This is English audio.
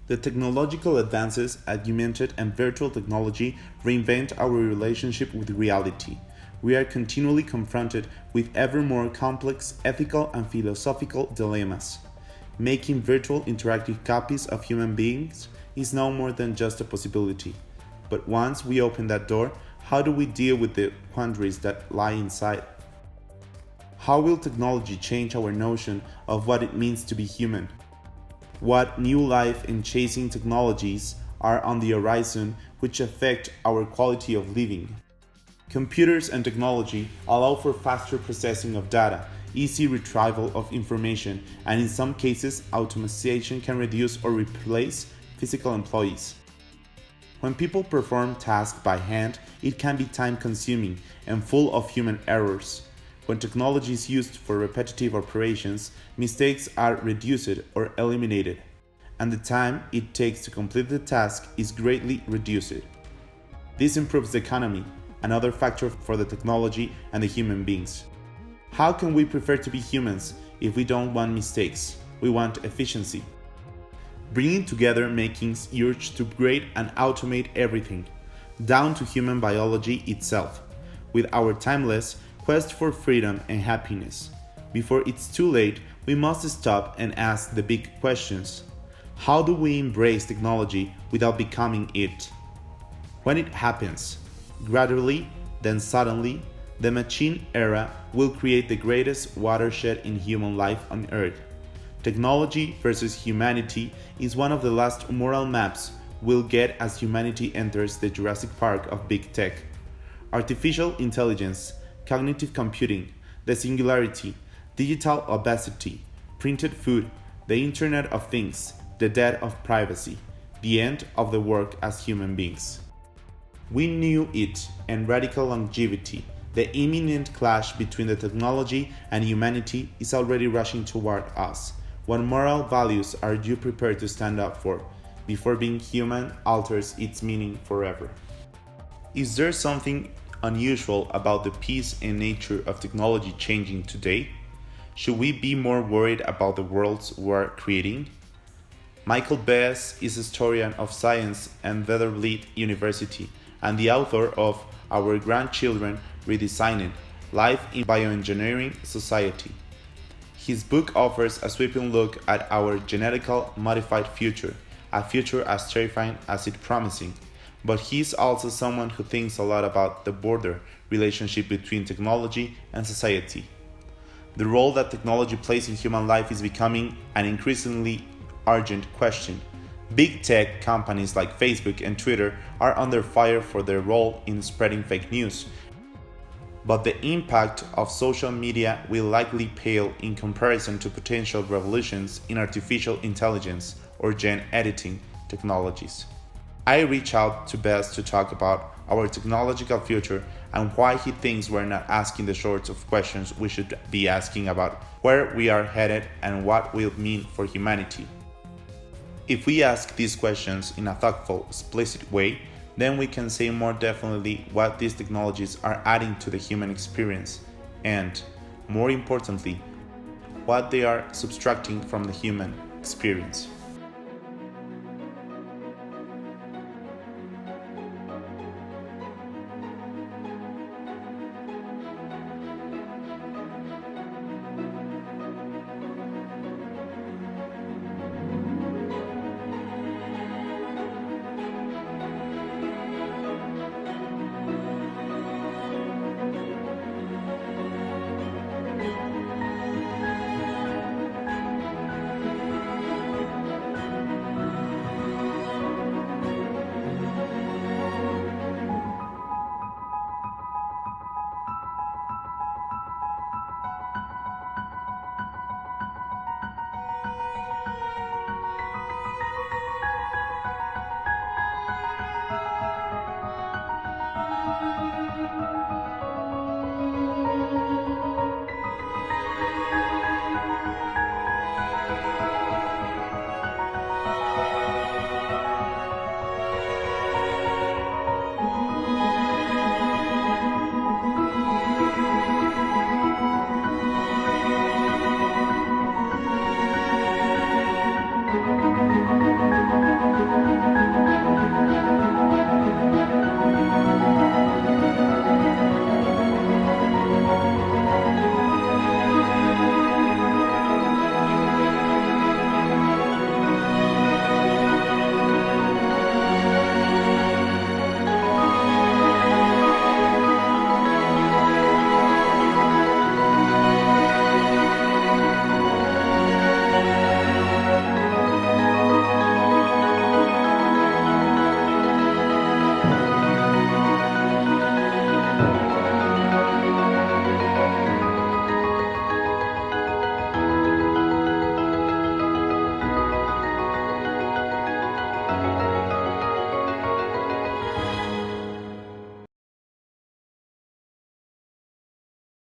The technological advances, augmented and virtual technology, reinvent our relationship with reality. We are continually confronted with ever more complex ethical and philosophical dilemmas. Making virtual interactive copies of human beings is no more than just a possibility. But once we open that door, how do we deal with the quandaries that lie inside? How will technology change our notion of what it means to be human? What new life and chasing technologies are on the horizon which affect our quality of living? Computers and technology allow for faster processing of data, easy retrieval of information, and in some cases, automation can reduce or replace physical employees. When people perform tasks by hand, it can be time-consuming and full of human errors. When technology is used for repetitive operations, mistakes are reduced or eliminated, and the time it takes to complete the task is greatly reduced. This improves the economy, another factor for the technology and the human beings. How can we prefer to be humans if we don't want mistakes? We want efficiency. Bringing together makings urge to upgrade and automate everything, down to human biology itself, with our timeless quest for freedom and happiness. Before it's too late, we must stop and ask the big questions. How do we embrace technology without becoming it? When it happens, gradually, then suddenly, the machine era will create the greatest watershed in human life on Earth. Technology versus humanity is one of the last moral maps we'll get as humanity enters the Jurassic Park of big tech. Artificial intelligence, cognitive computing, the singularity, digital obesity, printed food, the Internet of Things, the death of privacy, the end of the work as human beings. We knew it, and radical longevity, the imminent clash between the technology and humanity is already rushing toward us. What moral values are you prepared to stand up for before being human alters its meaning forever? Is there something unusual about the pace and nature of technology changing today? Should we be more worried about the worlds we're creating? Michael Bess is a historian of science at Vanderbilt University and the author of Our Grandchildren Redesigning Life in Bioengineering Society. His book offers a sweeping look at our genetically modified future, a future as terrifying as it's promising. But he's also someone who thinks a lot about the border relationship between technology and society. The role that technology plays in human life is becoming an increasingly urgent question. Big tech companies like Facebook and Twitter are under fire for their role in spreading fake news. But the impact of social media will likely pale in comparison to potential revolutions in artificial intelligence or gene editing technologies. I reach out to Bess to talk about our technological future and why he thinks we're not asking the sorts of questions we should be asking about where we are headed and what will mean for humanity. If we ask these questions in a thoughtful, explicit way, then we can say more definitely what these technologies are adding to the human experience and, more importantly, what they are subtracting from the human experience.